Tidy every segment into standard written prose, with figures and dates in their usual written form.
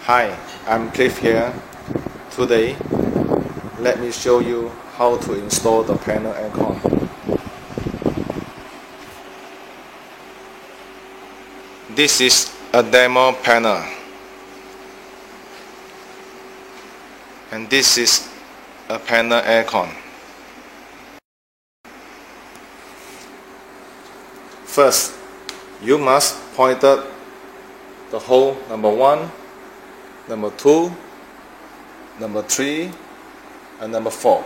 Hi, I'm Cliff here. Today, let me show you how to install the panel aircon. This is a demo panel, and this is a panel aircon. First, you must point out the hole number 1, number 2, number 3, and number 4.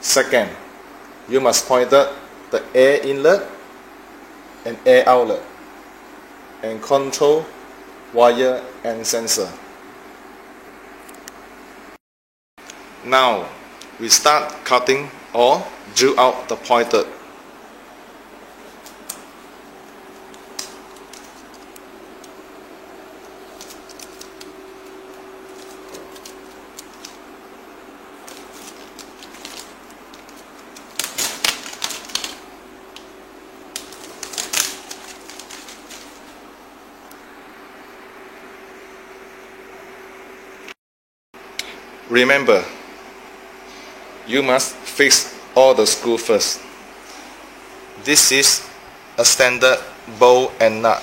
Second, you must point out the air inlet and air outlet and control wire and sensor. Now we start cutting or drill out the pointer. Remember, you must fix all the screws first. This is a standard bolt and nut.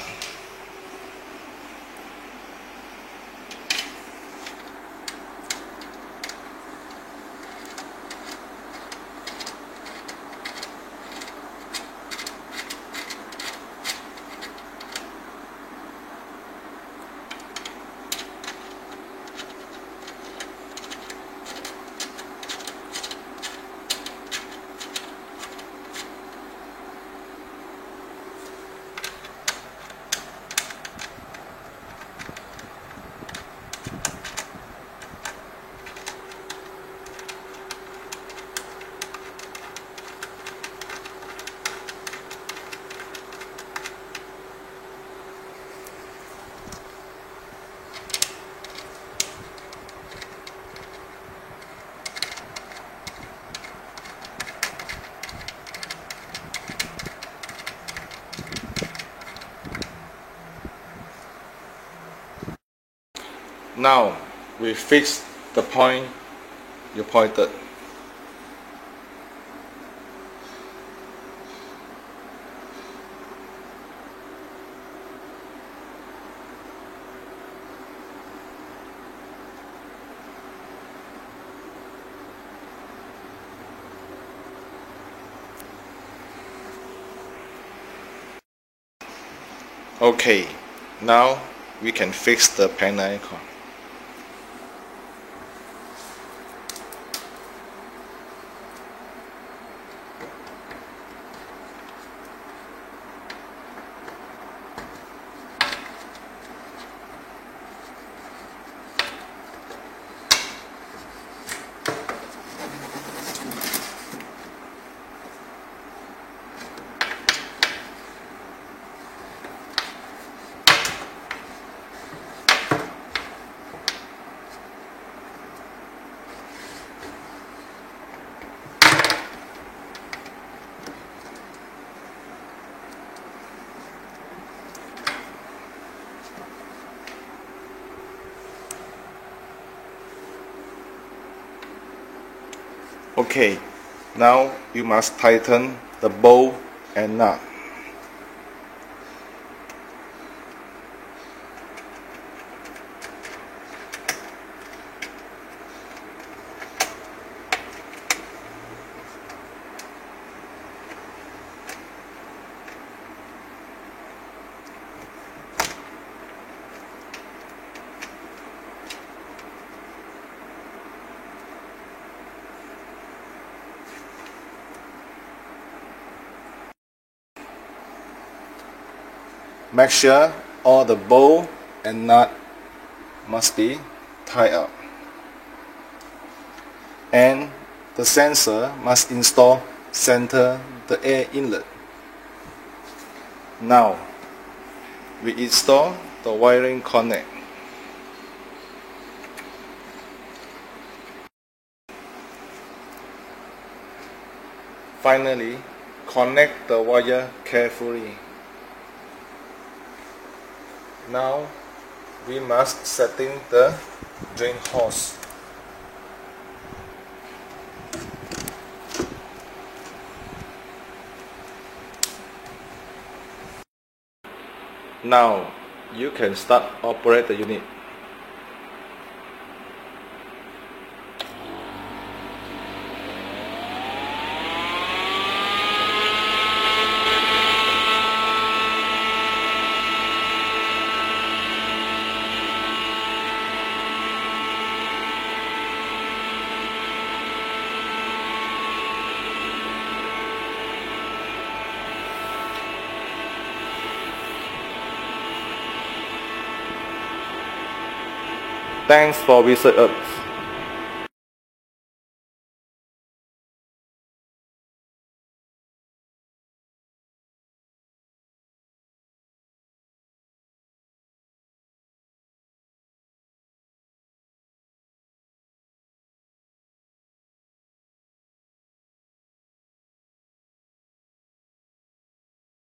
Now we fix the point you pointed. Okay, now we can fix the panel aircon. Okay, now you must tighten the bolt and nut. Make sure all the bolt and nut must be tied up, and the sensor must install center the air inlet. Now we install the wiring connect. Finally, connect the wire carefully. Now we must setting the drain hose. Now you can start operate the unit. Thanks for visiting us.